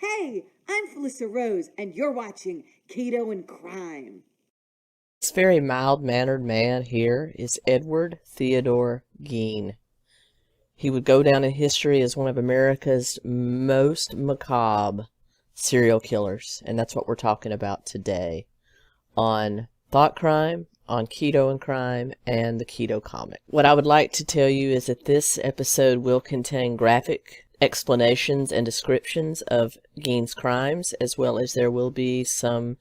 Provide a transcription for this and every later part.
Hey, I'm Felissa Rose, and you're watching Keto and Krime. This very mild-mannered man here is Edward Theodore Gein. He would go down in history as one of America's most macabre serial killers, and that's what we're talking about today on Thought Crime, on Keto and Krime, and the Keto Comic. What I would like to tell you is that this episode will contain graphic explanations and descriptions of Gein's crimes, as well as there will be some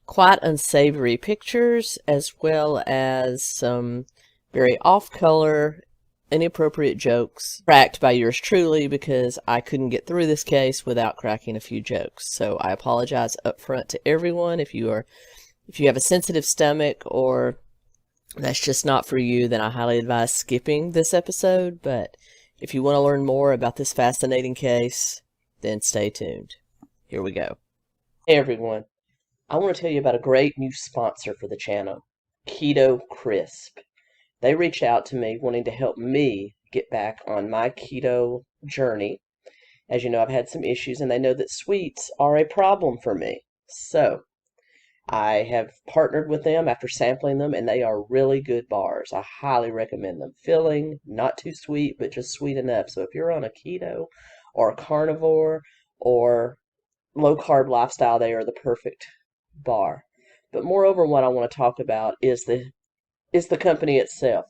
quite unsavory pictures, as well as some very off-color, inappropriate jokes cracked by yours truly, because I couldn't get through this case without cracking a few jokes. So I apologize up front to everyone. If you have a sensitive stomach or that's just not for you, then I highly advise skipping this episode. But if you want to learn more about this fascinating case, then stay tuned. Here we go. Hey everyone. I want to tell you about a great new sponsor for the channel, Keto Crisp. They reached out to me wanting to help me get back on my keto journey. As you know, I've had some issues, and they know that sweets are a problem for me. So I have partnered with them after sampling them, and they are really good bars. I highly recommend them. Filling, not too sweet, but just sweet enough. So if you're on a keto or a carnivore or low-carb lifestyle, they are the perfect bar. But moreover, what I want to talk about is the company itself.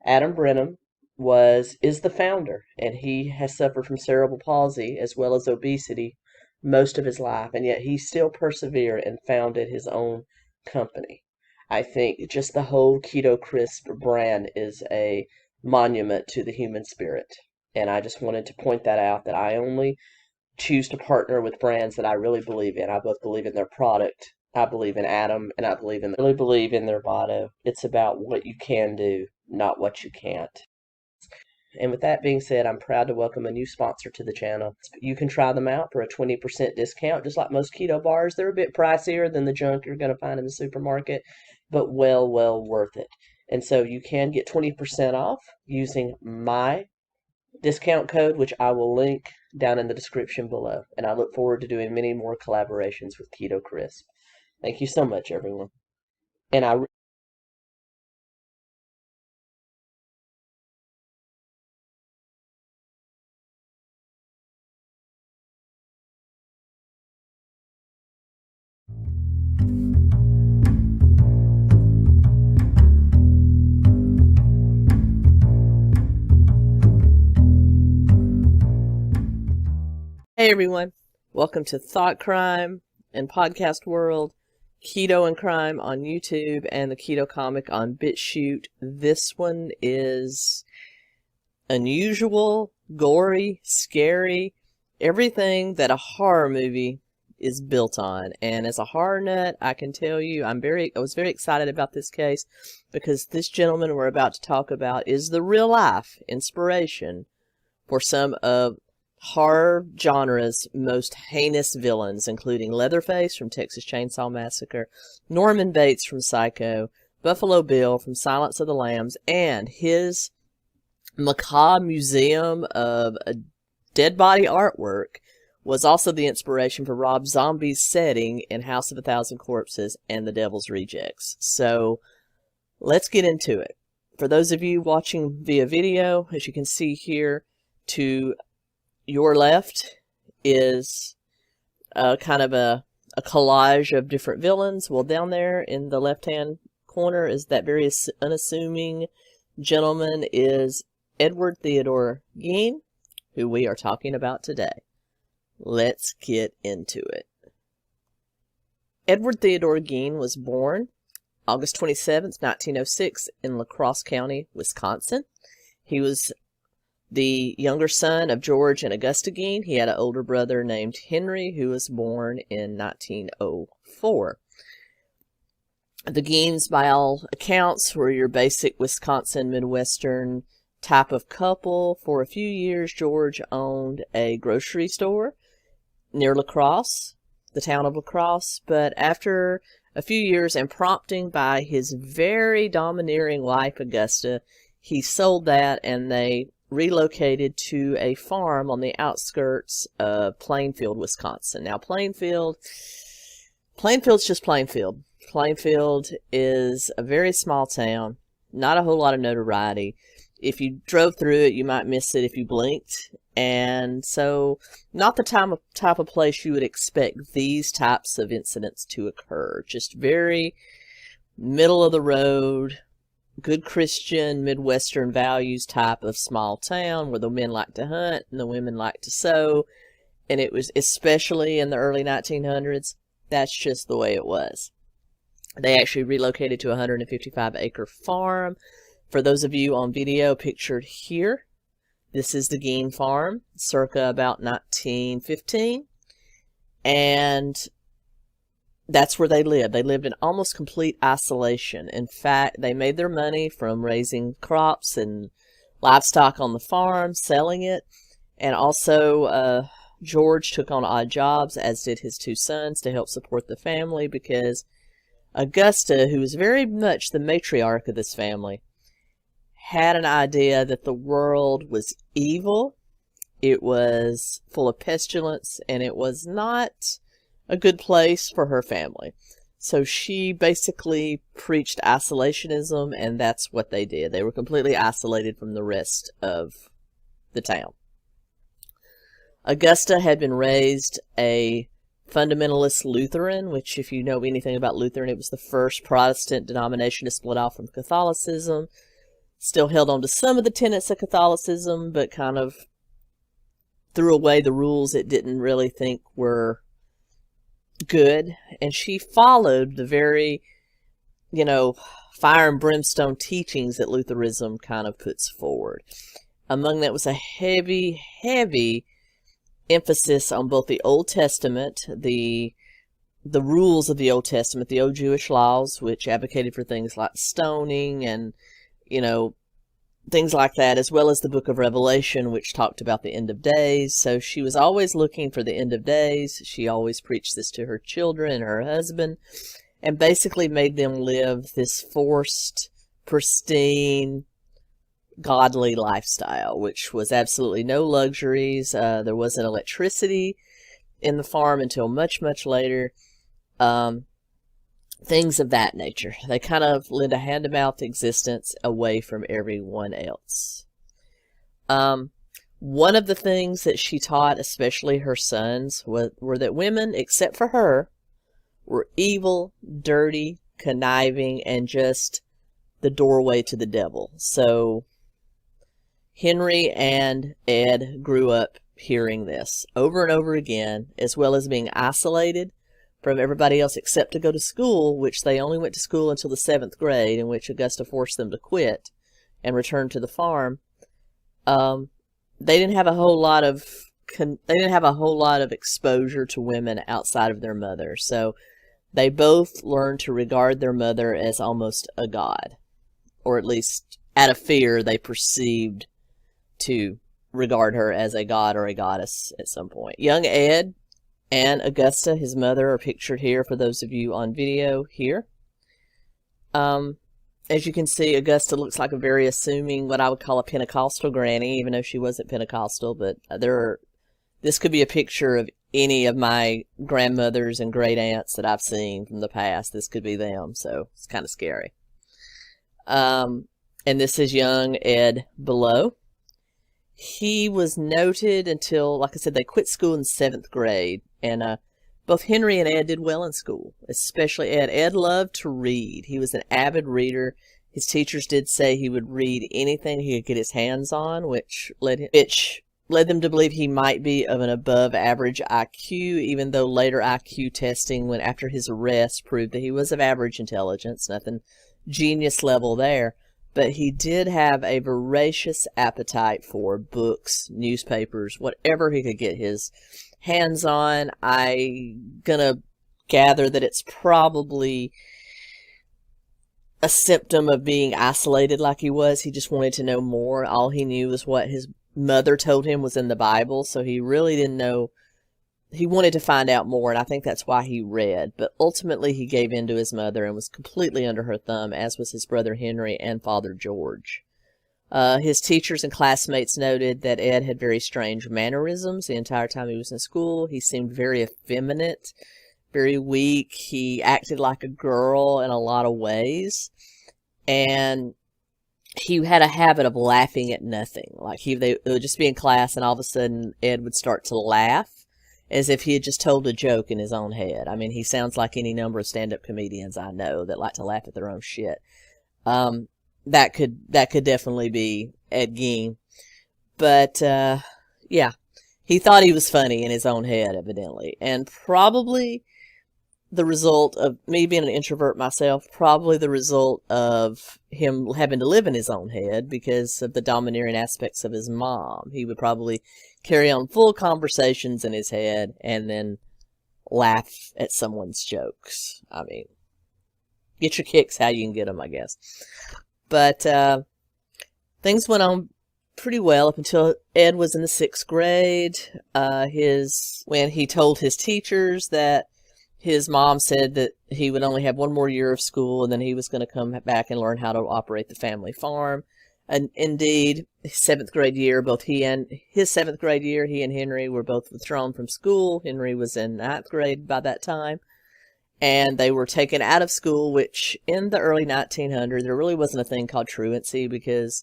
Adam Brennan is the founder, and he has suffered from cerebral palsy as well as obesity most of his life, and yet he still persevered and founded his own company. I think just the whole Keto Crisp brand is a monument to the human spirit, and I just wanted to point that out, that I only choose to partner with brands that I really believe in. I both believe in their product, I believe in Adam, and I really believe in their motto. It's about what you can do, not what you can't. And with that being said, I'm proud to welcome a new sponsor to the channel. You can try them out for a 20% discount. Just like most keto bars, they're a bit pricier than the junk you're going to find in the supermarket, but well worth it. And so you can get 20% off using my discount code, which I will link down in the description below. And I look forward to doing many more collaborations with Keto Crisp. Thank you so much, everyone. And Hey everyone, welcome to Thought Crime and Podcast World, Keto and Krime on YouTube, and the Keto Comic on BitChute. This one is unusual, gory, scary, everything that a horror movie is built on. And as a horror nut, I can tell you I was very excited about this case, because this gentleman we're about to talk about is the real life inspiration for some of horror genre's most heinous villains, including Leatherface from Texas Chainsaw Massacre, Norman Bates from Psycho, Buffalo Bill from Silence of the Lambs, and his macabre museum of dead body artwork was also the inspiration for Rob Zombie's setting in House of a Thousand Corpses and The Devil's Rejects. So let's get into it. For those of you watching via video, as you can see here, to your left is kind of a collage of different villains. Well, down there in the left-hand corner is that very unassuming gentleman is Edward Theodore Gein, who we are talking about today. Let's get into it. Edward Theodore Gein was born August 27th, 1906 in La Crosse County, Wisconsin. He was the younger son of George and Augusta Gein. He had an older brother named Henry, who was born in 1904. The Geins, by all accounts, were your basic Wisconsin Midwestern type of couple. For a few years, George owned a grocery store near La Crosse, the town of La Crosse, but after a few years and prompting by his very domineering wife, Augusta, he sold that, and they relocated to a farm on the outskirts of Plainfield, Wisconsin. Now, Plainfield's just Plainfield. Plainfield is a very small town, not a whole lot of notoriety. If you drove through it, you might miss it if you blinked. And so, not the type of place you would expect these types of incidents to occur. Just very middle of the road, good Christian, Midwestern values type of small town where the men like to hunt and the women like to sew. And it was, especially in the early 1900s, that's just the way it was. They actually relocated to a 155-acre farm. For those of you on video pictured here, this is the Gein farm, circa about 1915. And that's where they lived. They lived in almost complete isolation. In fact, they made their money from raising crops and livestock on the farm, selling it. And also, George took on odd jobs, as did his two sons, to help support the family, because Augusta, who was very much the matriarch of this family, had an idea that the world was evil, it was full of pestilence, and it was not a good place for her family. So she basically preached isolationism, and that's what they did. They were completely isolated from the rest of the town. Augusta had been raised a fundamentalist Lutheran, which, if you know anything about Lutheran, it was the first Protestant denomination to split off from Catholicism. Still held on to some of the tenets of Catholicism, but kind of threw away the rules it didn't really think were good. And she followed the very, fire and brimstone teachings that Lutheranism kind of puts forward. Among that was a heavy, heavy emphasis on both the Old Testament, the rules of the Old Testament, the old Jewish laws, which advocated for things like stoning and, things like that, as well as the book of Revelation, which talked about the end of days. So she was always looking for the end of days. She always preached this to her children and her husband, and basically made them live this forced, pristine, godly lifestyle, which was absolutely no luxuries. There wasn't electricity in the farm until much, much later. Things of that nature. They kind of led a hand-to-mouth existence away from everyone else. One of the things that she taught, especially her sons, were that women, except for her, were evil, dirty, conniving, and just the doorway to the devil. So Henry and Ed grew up hearing this over and over again, as well as being isolated from everybody else except to go to school, which they only went to school until the 7th grade, in which Augusta forced them to quit and return to the farm. They didn't have a whole lot of exposure to women outside of their mother, so they both learned to regard their mother as almost a god, or at least out of fear they perceived to regard her as a god or a goddess at some point. Young Ed and Augusta, his mother, are pictured here for those of you on video here. As you can see, Augusta looks like a very assuming, what I would call a Pentecostal granny, even though she wasn't Pentecostal. But this could be a picture of any of my grandmothers and great aunts that I've seen from the past. This could be them, so it's kind of scary. And this is young Ed below. He was noted until, like I said, they quit school in 7th grade. And both Henry and Ed did well in school, especially Ed. Ed loved to read. He was an avid reader. His teachers did say he would read anything he could get his hands on, which led them to believe he might be of an above average IQ, even though later IQ testing, when after his arrest, proved that he was of average intelligence, nothing genius level there. But he did have a voracious appetite for books, newspapers, whatever he could get his hands on. I'm gonna gather that it's probably a symptom of being isolated like he was. He just wanted to know more. All he knew was what his mother told him was in the Bible, so he really didn't know. He wanted to find out more, and I think that's why he read. But ultimately, he gave in to his mother and was completely under her thumb, as was his brother Henry and father George. His teachers and classmates noted that Ed had very strange mannerisms the entire time he was in school. He seemed very effeminate, very weak. He acted like a girl in a lot of ways. And he had a habit of laughing at nothing. Like they would just be in class and all of a sudden Ed would start to laugh as if he had just told a joke in his own head. I mean, he sounds like any number of stand-up comedians I know that like to laugh at their own shit. That could definitely be Ed Gein. But, yeah, he thought he was funny in his own head, evidently. And probably the result of me being an introvert myself, probably the result of him having to live in his own head because of the domineering aspects of his mom. He would probably carry on full conversations in his head and then laugh at someone's jokes. I mean, get your kicks how you can get them, I guess. But things went on pretty well up until Ed was in the 6th grade. When he told his teachers that his mom said that he would only have one more year of school and then he was going to come back and learn how to operate the family farm. And indeed, his 7th grade year, he and Henry were both withdrawn from school. Henry was in 9th grade by that time. And they were taken out of school, which in the early 1900s, there really wasn't a thing called truancy because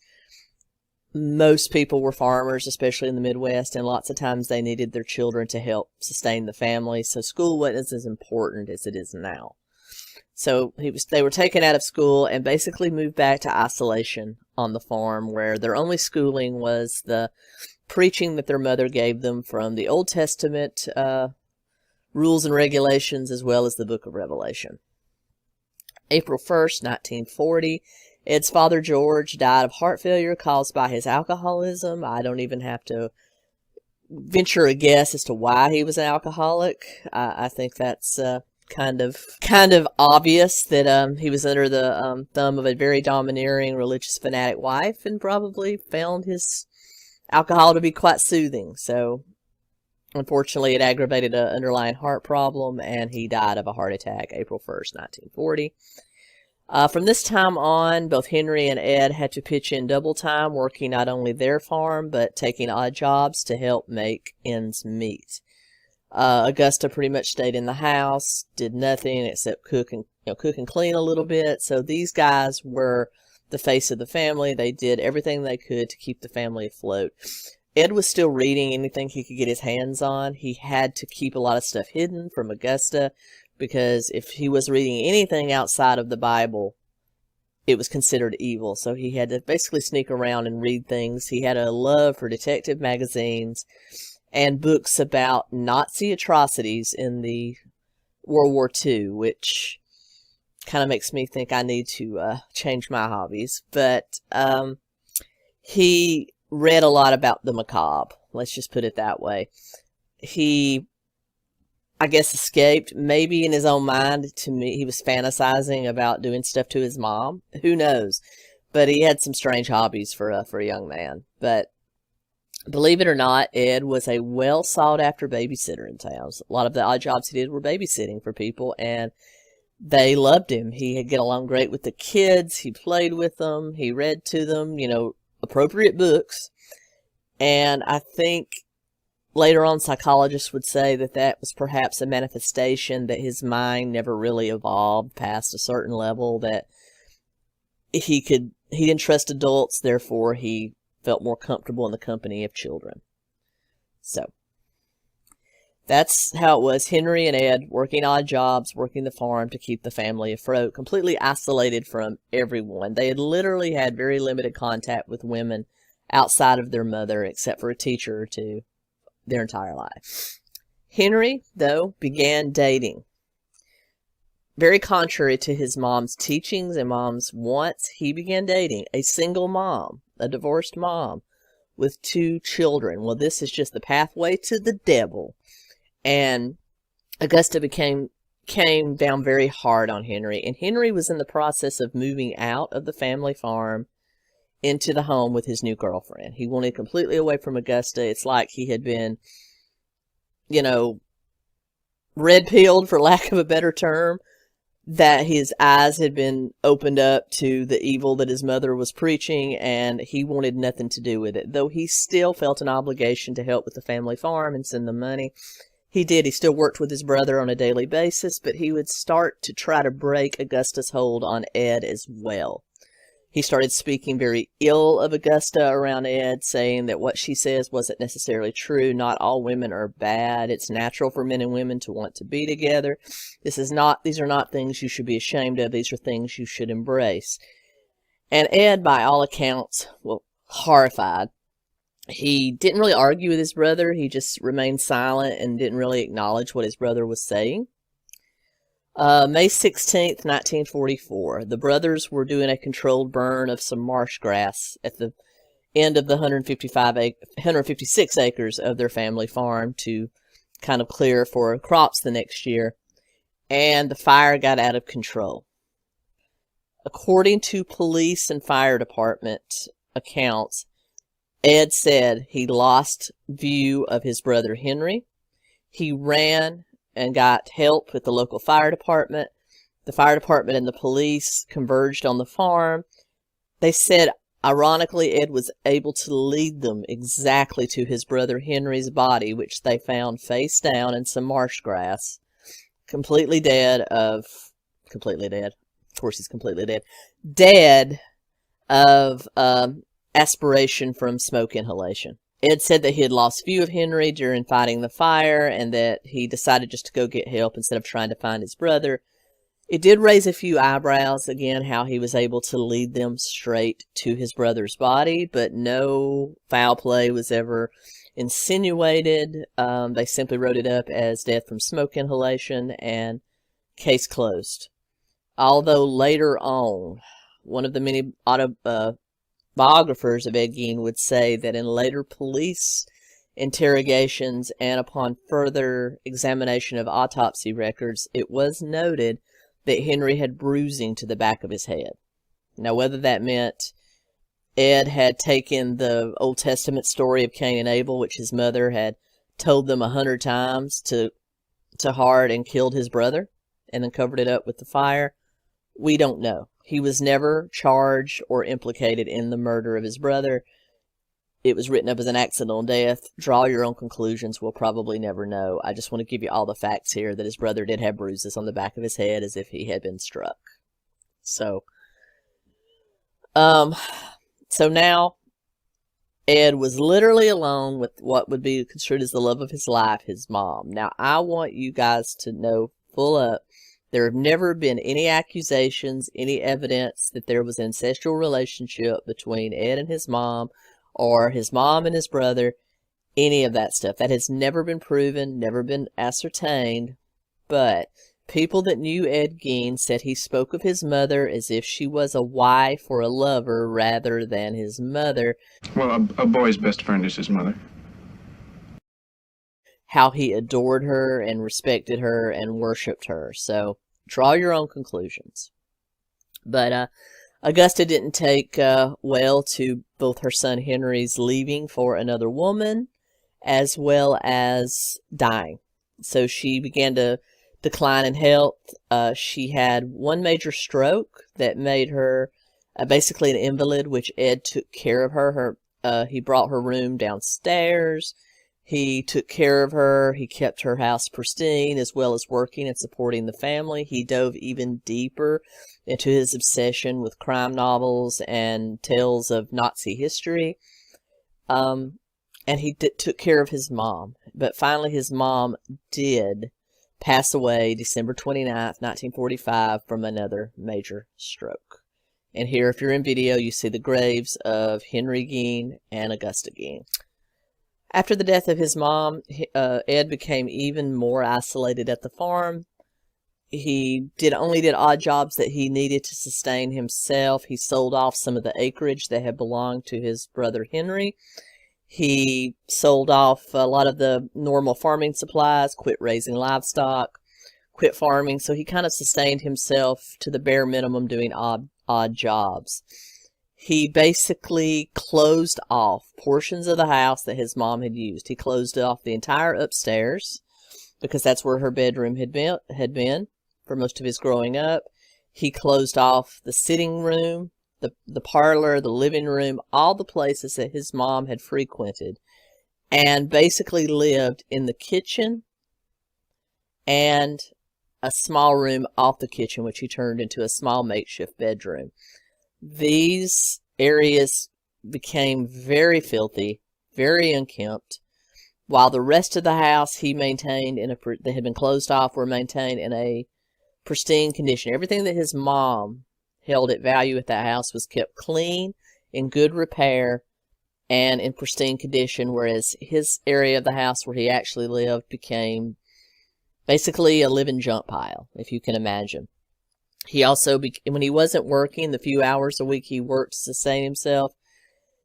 most people were farmers, especially in the Midwest, and lots of times they needed their children to help sustain the family. So school wasn't as important as it is now. So they were taken out of school and basically moved back to isolation on the farm, where their only schooling was the preaching that their mother gave them from the Old Testament rules and regulations, as well as the book of Revelation. April 1st, 1940, Ed's father, George, died of heart failure caused by his alcoholism. I don't even have to venture a guess as to why he was an alcoholic. I think that's kind of obvious that he was under the thumb of a very domineering religious fanatic wife and probably found his alcohol to be quite soothing. So unfortunately, it aggravated an underlying heart problem, and he died of a heart attack April 1st, 1940. From this time on, both Henry and Ed had to pitch in double time, working not only their farm, but taking odd jobs to help make ends meet. Augusta pretty much stayed in the house, did nothing except cook and clean a little bit. So these guys were the face of the family. They did everything they could to keep the family afloat. Ed was still reading anything he could get his hands on. He had to keep a lot of stuff hidden from Augusta, because if he was reading anything outside of the Bible, it was considered evil. So he had to basically sneak around and read things. He had a love for detective magazines and books about Nazi atrocities in the World War II, which kind of makes me think I need to change my hobbies. But he read a lot about the macabre. Let's just put it that way. He, I guess, escaped. Maybe in his own mind, to me, he was fantasizing about doing stuff to his mom. Who knows? But he had some strange hobbies for a young man. But believe it or not, Ed was a well sought after babysitter in town. A lot of the odd jobs he did were babysitting for people, and they loved him. He had get along great with the kids. He played with them. He read to them, appropriate books. And I think later on, psychologists would say that was perhaps a manifestation that his mind never really evolved past a certain level, that he didn't trust adults, therefore he felt more comfortable in the company of children. So that's how it was. Henry and Ed working odd jobs, working the farm to keep the family afloat, completely isolated from everyone. They had literally had very limited contact with women outside of their mother, except for a teacher or two, their entire life. Henry, though, began dating. Very contrary to his mom's teachings and mom's wants, he began dating a single mom, a divorced mom, with 2 children. Well, this is just the pathway to the devil. And Augusta came down very hard on Henry. And Henry was in the process of moving out of the family farm into the home with his new girlfriend. He wanted completely away from Augusta. It's like he had been, red-pilled, for lack of a better term. that his eyes had been opened up to the evil that his mother was preaching, and he wanted nothing to do with it. Though he still felt an obligation to help with the family farm and send them money. He did. He still worked with his brother on a daily basis, but he would start to try to break Augusta's hold on Ed as well. He started speaking very ill of Augusta around Ed, saying that what she says wasn't necessarily true. Not all women are bad. It's natural for men and women to want to be together. These are not things you should be ashamed of. These are things you should embrace. And Ed, by all accounts, well, horrified. He didn't really argue with his brother. He just remained silent and didn't really acknowledge what his brother was saying. May 16th, 1944, the brothers were doing a controlled burn of some marsh grass at the end of the 156 acres of their family farm to kind of clear for crops the next year, and the fire got out of control. According to police and fire department accounts, Ed said he lost view of his brother Henry. He ran and got help with the local fire department. The fire department and the police converged on the farm. They said, ironically, Ed was able to lead them exactly to his brother Henry's body, which they found face down in some marsh grass, completely dead. Of course he's completely dead. Dead of aspiration from smoke inhalation. Ed said that he had lost view of Henry during fighting the fire and that he decided just to go get help instead of trying to find his brother. It did raise a few eyebrows, again, how he was able to lead them straight to his brother's body, but no foul play was ever insinuated. They simply wrote it up as death from smoke inhalation and case closed. Although later on, one of the many biographers of Ed Gein would say that in later police interrogations and upon further examination of autopsy records, it was noted that Henry had bruising to the back of his head. Now, whether that meant Ed had taken the Old Testament story of Cain and Abel, which his mother had told them 100 times, to heart and killed his brother and then covered it up with the fire, we don't know. He was never charged or implicated in the murder of his brother. It was written up as an accidental death. Draw your own conclusions. We'll probably never know. I just want to give you all the facts here that his brother did have bruises on the back of his head as if he had been struck. So now Ed was literally alone with what would be construed as the love of his life, his mom. Now, I want you guys to know full up, there have never been any accusations, any evidence that there was an incestual relationship between Ed and his mom, or his mom and his brother, any of that stuff. That has never been proven, never been ascertained, but people that knew Ed Gein said he spoke of his mother as if she was a wife or a lover rather than his mother. Well, a boy's best friend is his mother. How he adored her and respected her and worshipped her. So draw your own conclusions. But Augusta didn't take well to both her son Henry's leaving for another woman as well as dying. So she began to decline in health. She had one major stroke that made her basically an invalid, which Ed took care of her. He brought her room downstairs. He took care of her. He kept her house pristine, as well as working and supporting the family. He dove even deeper into his obsession with crime novels and tales of Nazi history. And he took care of his mom. But finally, his mom did pass away December 29th, 1945, from another major stroke. And here, if you're in video, you see the graves of Henry Gein and Augusta Gein. After the death of his mom, Ed became even more isolated at the farm. He only did odd jobs that he needed to sustain himself. He sold off some of the acreage that had belonged to his brother Henry. He sold off a lot of the normal farming supplies, quit raising livestock, quit farming. So he kind of sustained himself to the bare minimum doing odd jobs. He basically closed off portions of the house that his mom had used. He closed off the entire upstairs because that's where her bedroom had been. for most of his growing up. He closed off the sitting room, the parlor, the living room, all the places that his mom had frequented, and basically lived in the kitchen and a small room off the kitchen, which he turned into a small makeshift bedroom. These areas became very filthy, very unkempt, while the rest of the house he maintained that had been closed off were maintained in a pristine condition. Everything that his mom held at value at that house was kept clean, in good repair, and in pristine condition, whereas his area of the house where he actually lived became basically a living junk pile, if you can imagine. He also, when he wasn't working, the few hours a week he worked to sustain himself,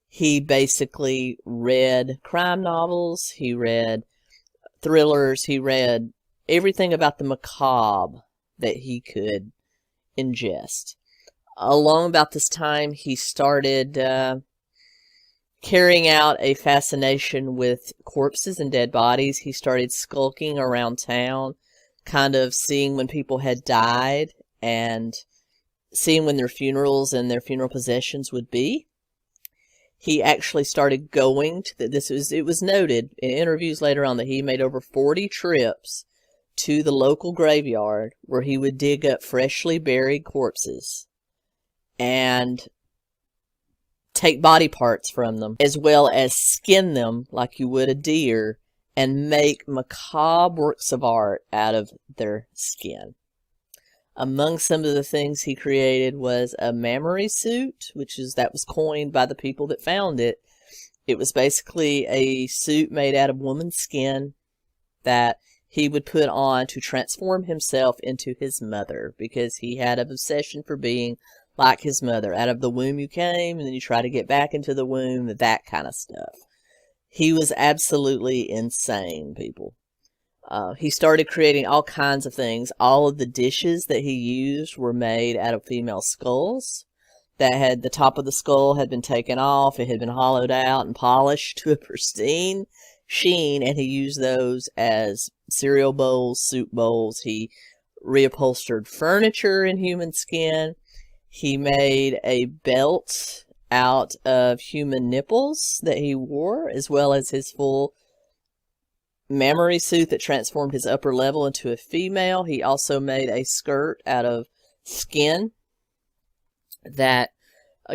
he basically read crime novels, he read thrillers, he read everything about the macabre that he could ingest. Along about this time, he started carrying out a fascination with corpses and dead bodies. He started skulking around town, kind of seeing when people had died and seeing when their funerals and their funeral processions would be. He actually started going to it was noted in interviews later on that he made over 40 trips to the local graveyard where he would dig up freshly buried corpses and take body parts from them, as well as skin them like you would a deer and make macabre works of art out of their skin. Among some of the things he created was a mammary suit, that was coined by the people that found it. It was basically a suit made out of woman's skin that he would put on to transform himself into his mother, because he had an obsession for being like his mother. Out of the womb you came, and then you try to get back into the womb, that kind of stuff. He was absolutely insane, people. He started creating all kinds of things. All of the dishes that he used were made out of female skulls. That had the top of the skull had been taken off. It had been hollowed out and polished to a pristine sheen, and he used those as cereal bowls, soup bowls. He reupholstered furniture in human skin. He made a belt out of human nipples that he wore, as well as his full mammary suit that transformed his upper level into a female. He also made a skirt out of skin that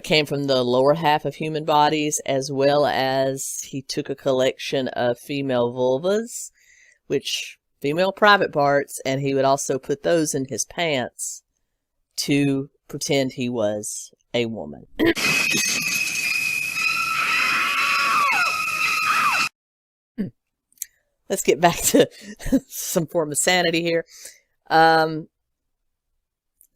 came from the lower half of human bodies, as well as he took a collection of female vulvas, female private parts, and he would also put those in his pants to pretend he was a woman. Let's get back to some form of sanity here.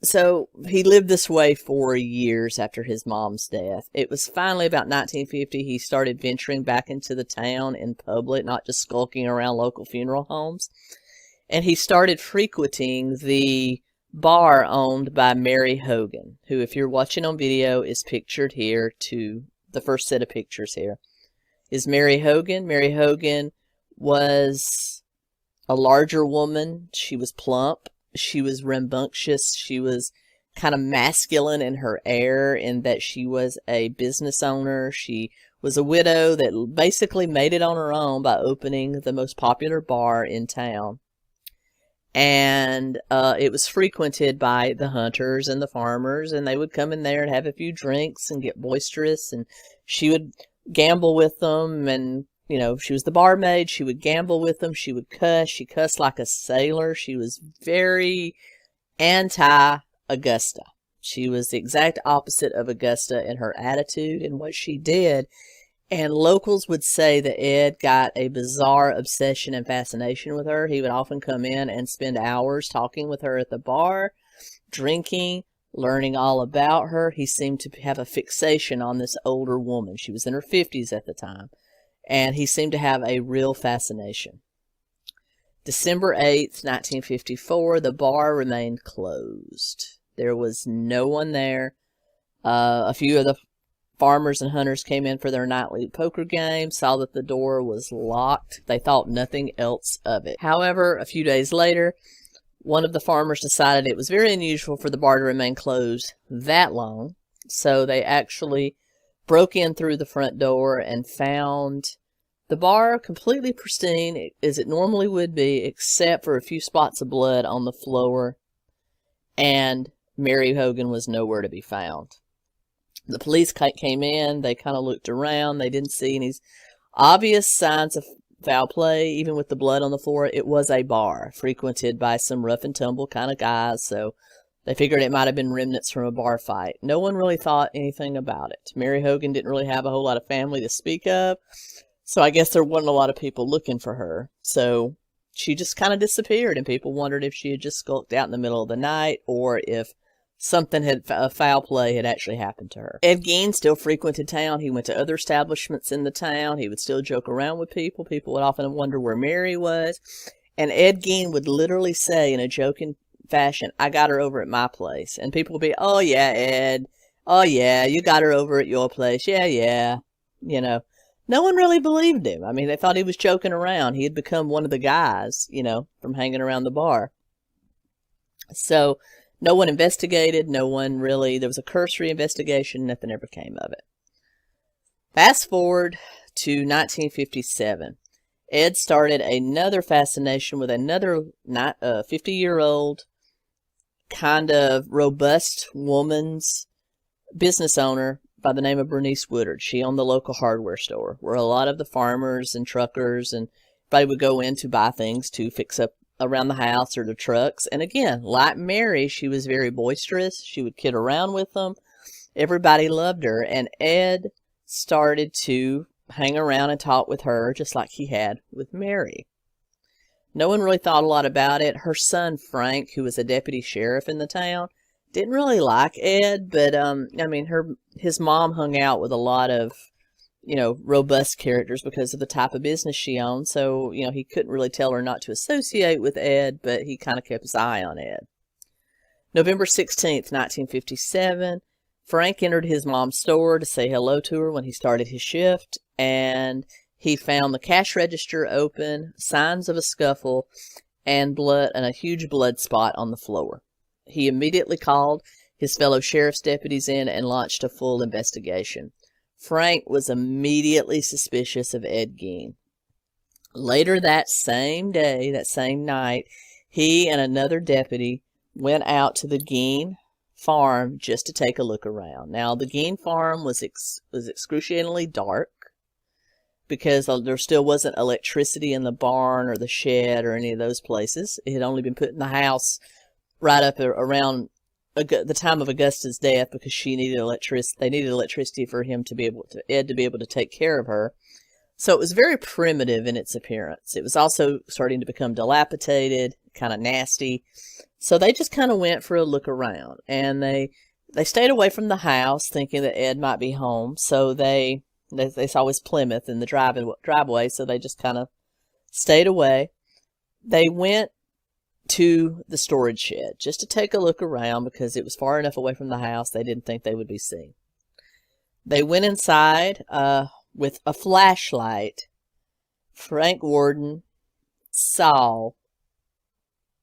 So he lived this way for years after his mom's death. It was finally about 1950 he started venturing back into the town in public, not just skulking around local funeral homes. And he started frequenting the bar owned by Mary Hogan, who, if you're watching on video, is pictured here to the first set of pictures here. Is Mary Hogan. Mary Hogan was a larger woman. She was plump. She was rambunctious. She was kind of masculine in her air, in that she was a business owner. She was a widow that basically made it on her own by opening the most popular bar in town. And it was frequented by the hunters and the farmers, and they would come in there and have a few drinks and get boisterous, and she would gamble with them. And she was the barmaid. She would gamble with them. She would cuss. She cussed like a sailor. She was very anti-Augusta. She was the exact opposite of Augusta in her attitude and what she did. And locals would say that Ed got a bizarre obsession and fascination with her. He would often come in and spend hours talking with her at the bar, drinking, learning all about her. He seemed to have a fixation on this older woman. She was in her 50s at the time. And he seemed to have a real fascination. December 8th, 1954, the bar remained closed. There was no one there. A few of the farmers and hunters came in for their nightly poker game, saw that the door was locked. They thought nothing else of it. However, a few days later, One of the farmers decided it was very unusual for the bar to remain closed that long, so they actually broke in through the front door and found the bar completely pristine as it normally would be, except for a few spots of blood on the floor, and Mary Hogan was nowhere to be found. The police came in, they kind of looked around, they didn't see any obvious signs of foul play, even with the blood on the floor. It was a bar frequented by some rough and tumble kind of guys, so they figured it might have been remnants from a bar fight. No one really thought anything about it. Mary Hogan didn't really have a whole lot of family to speak of, so I guess there wasn't a lot of people looking for her. So she just kind of disappeared, and people wondered if she had just skulked out in the middle of the night or if something foul play had actually happened to her. Ed Gein still frequented town. He went to other establishments in the town. He would still joke around with people. People would often wonder where Mary was. And Ed Gein would literally say in a joking fashion, "I got her over at my place." And people would be, "Oh yeah, Ed. Oh yeah, you got her over at your place. Yeah, yeah." You know, no one really believed him. I mean, they thought he was joking around. He had become one of the guys, from hanging around the bar. So no one investigated. No one really, there was a cursory investigation. Nothing ever came of it. Fast forward to 1957. Ed started another fascination with another 50-year-old kind of robust woman's business owner by the name of Bernice Woodard. She owned the local hardware store where a lot of the farmers and truckers and everybody would go in to buy things to fix up around the house or the trucks. And again, like Mary, she was very boisterous. She would kid around with them. Everybody loved her. And Ed started to hang around and talk with her just like he had with Mary. No one really thought a lot about it. Her son, Frank, who was a deputy sheriff in the town, didn't really like Ed, but his mom hung out with a lot of robust characters because of the type of business she owned. So, he couldn't really tell her not to associate with Ed, but he kind of kept his eye on Ed. November 16th, 1957, Frank entered his mom's store to say hello to her when he started his shift, and he found the cash register open, signs of a scuffle, and blood, and a huge blood spot on the floor. He immediately called his fellow sheriff's deputies in and launched a full investigation. Frank was immediately suspicious of Ed Gein. Later that same day, that same night, he and another deputy went out to the Gein farm just to take a look around. Now, the Gein farm was excruciatingly dark because there still wasn't electricity in the barn or the shed or any of those places. It had only been put in the house right up around the time of Augusta's death because she needed electricity. They needed electricity for Ed to be able to take care of her. So it was very primitive in its appearance. It was also starting to become dilapidated, kind of nasty. So they just kind of went for a look around, and they stayed away from the house, thinking that Ed might be home. So they saw his Plymouth in the driveway, so they just kind of stayed away. They went to the storage shed just to take a look around because it was far enough away from the house they didn't think they would be seen. They went inside with a flashlight. Frank Warden saw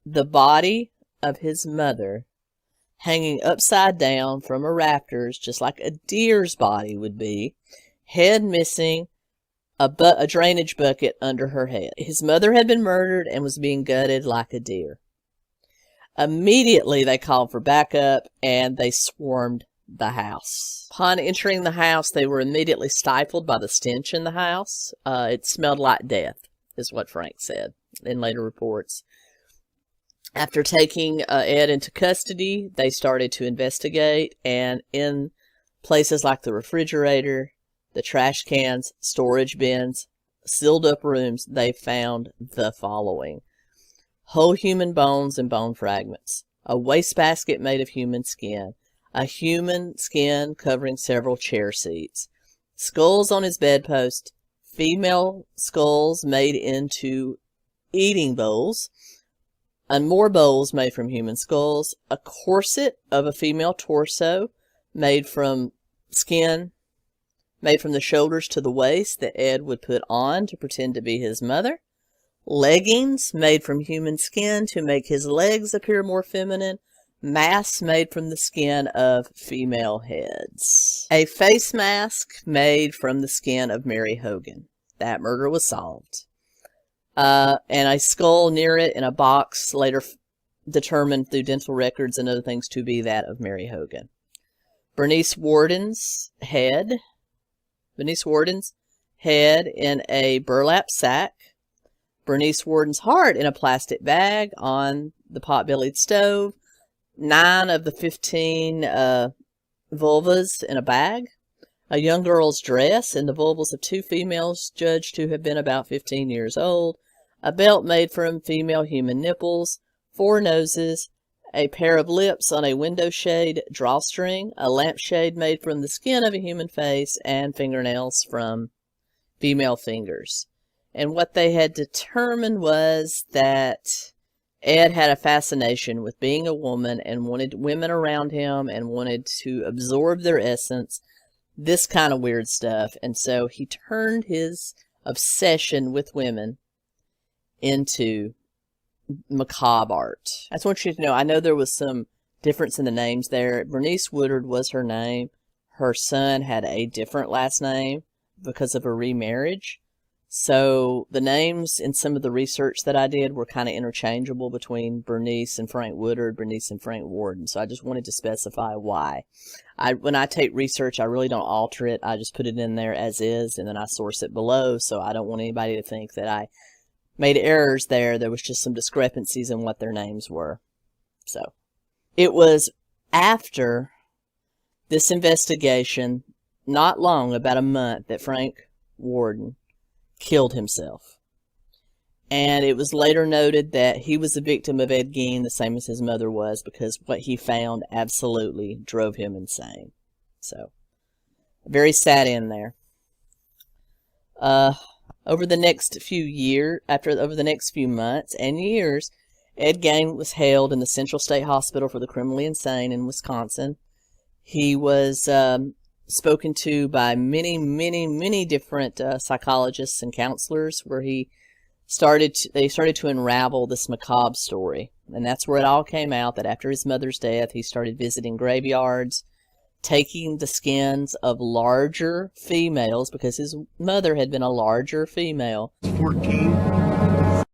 the body of his mother hanging upside down from a rafters, just like a deer's body would be, head missing, a drainage bucket under her head. His mother had been murdered and was being gutted like a deer. Immediately, they called for backup, and they swarmed the house. Upon entering the house, they were immediately stifled by the stench in the house. It smelled like death, is what Frank said in later reports. After taking Ed into custody, they started to investigate, and in places like the refrigerator, the trash cans, storage bins, sealed up rooms, they found the following: whole human bones and bone fragments, a wastebasket made of human skin, a human skin covering several chair seats, skulls on his bedpost, female skulls made into eating bowls, and more bowls made from human skulls, a corset of a female torso made from skin, made from the shoulders to the waist that Ed would put on to pretend to be his mother, leggings made from human skin to make his legs appear more feminine, masks made from the skin of female heads, a face mask made from the skin of Mary Hogan. That murder was solved. And a skull near it in a box later determined through dental records and other things to be that of Mary Hogan. Bernice Worden's head in a burlap sack. Bernice Worden's heart in a plastic bag on the pot-bellied stove. 9 of the 15 vulvas in a bag. A young girl's dress in the vulvas of 2 females judged to have been about 15 years old. A belt made from female human nipples. 4 noses. A pair of lips on a window shade drawstring. A lampshade made from the skin of a human face. And fingernails from female fingers. And what they had determined was that Ed had a fascination with being a woman and wanted women around him and wanted to absorb their essence, this kind of weird stuff. And so he turned his obsession with women into macabre art. I just want you to know, I know there was some difference in the names there. Bernice Woodard was her name. Her son had a different last name because of a remarriage. So the names in some of the research that I did were kind of interchangeable between Bernice and Frank Woodard, Bernice and Frank Warden. So I just wanted to specify why. When I take research, I really don't alter it. I just put it in there as is, and then I source it below. So I don't want anybody to think that I made errors there. There was just some discrepancies in what their names were. So it was after this investigation, not long, about a month, that Frank Warden killed himself. And it was later noted that he was a victim of Ed Gein, the same as his mother was, because what he found absolutely drove him insane. So, very sad end there. Over the next few months and years, Ed Gein was held in the Central State Hospital for the Criminally Insane in Wisconsin. He was spoken to by many different psychologists and counselors, where they started to unravel this macabre story. And that's where it all came out, that after his mother's death, he started visiting graveyards, taking the skins of larger females, because his mother had been a larger female, 14.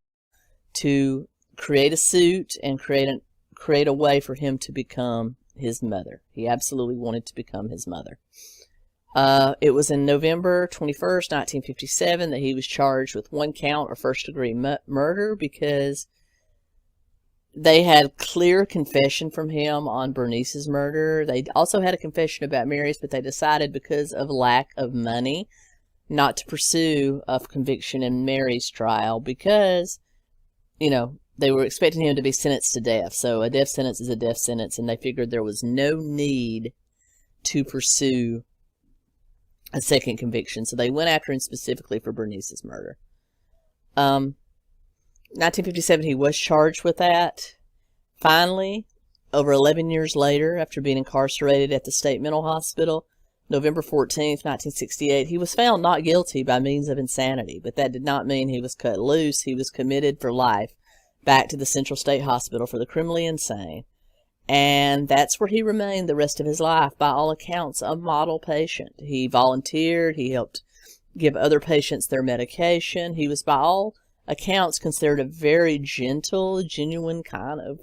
to create a suit and create a way for him to become his mother. He absolutely wanted to become his mother. It was in November 21st, 1957, that he was charged with 1 count of first-degree murder, because they had clear confession from him on Bernice's murder. They also had a confession about Mary's, but they decided, because of lack of money, not to pursue a conviction in Mary's trial, because, you know, they were expecting him to be sentenced to death. So a death sentence is a death sentence, and they figured there was no need to pursue a second conviction. So they went after him specifically for Bernice's murder. 1957, he was charged with that. Finally, over 11 years later, after being incarcerated at the State Mental Hospital, November 14th, 1968, he was found not guilty by means of insanity, but that did not mean he was cut loose. He was committed for life back to the Central State Hospital for the Criminally Insane. And that's where he remained the rest of his life, by all accounts, a model patient. He volunteered. He helped give other patients their medication. He was, by all accounts, considered a very gentle, genuine kind of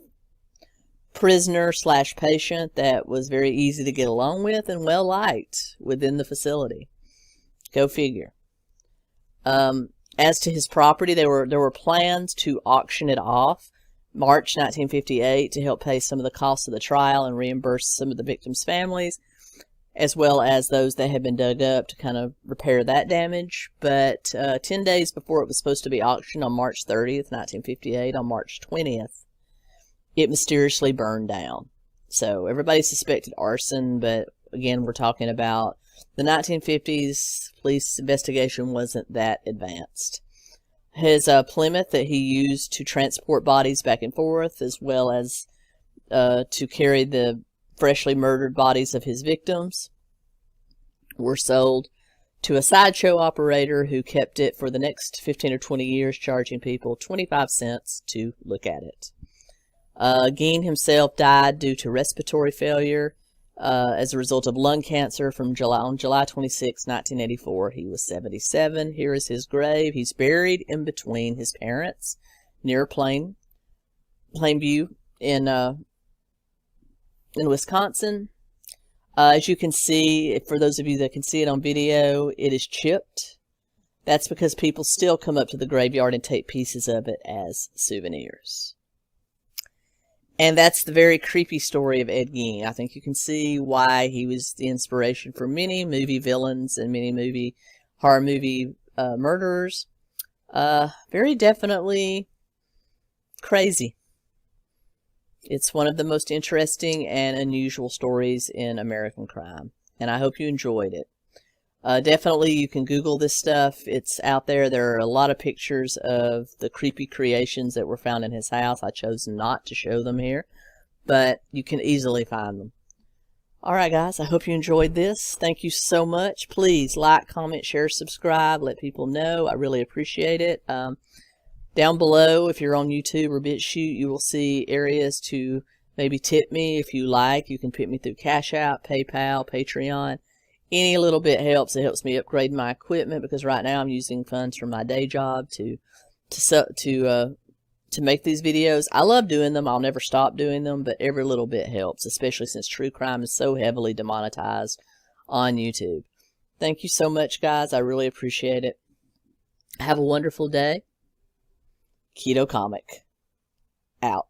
prisoner/patient that was very easy to get along with and well liked within the facility. Go figure. As to his property, there were plans to auction it off March 1958 to help pay some of the costs of the trial and reimburse some of the victims' families, as well as those that had been dug up to kind of repair that damage. But 10 days before it was supposed to be auctioned on March 30th, 1958, on March 20th, it mysteriously burned down. So everybody suspected arson, but again, we're talking about the 1950s. Police investigation wasn't that advanced. His Plymouth that he used to transport bodies back and forth, as well as to carry the freshly murdered bodies of his victims, were sold to a sideshow operator who kept it for the next 15 or 20 years, charging people 25 cents to look at it. Gein himself died due to respiratory failure as a result of lung cancer on July 26, 1984. He was 77. Here is his grave. He's buried in between his parents near Plainview in Wisconsin. As you can see, for those of you that can see it on video, it is chipped. That's because people still come up to the graveyard and take pieces of it as souvenirs. And that's the very creepy story of Ed Gein. I think you can see why he was the inspiration for many movie villains and many horror movie murderers. Very definitely crazy. It's one of the most interesting and unusual stories in American crime, and I hope you enjoyed it. Definitely you can Google this stuff. It's out there. There are a lot of pictures of the creepy creations that were found in his house. I chose not to show them here, but you can easily find them. Alright guys, I hope you enjoyed this. Thank you so much. Please like, comment, share, subscribe. Let people know. I really appreciate it. Down below, if you're on YouTube or BitChute, you will see areas to maybe tip me if you like. You can tip me through Cash App, PayPal, Patreon. Any little bit helps. It helps me upgrade my equipment because right now I'm using funds from my day job to make these videos. I love doing them. I'll never stop doing them, but every little bit helps, especially since true crime is so heavily demonetized on YouTube. Thank you so much, guys. I really appreciate it. Have a wonderful day. Keto Comic out.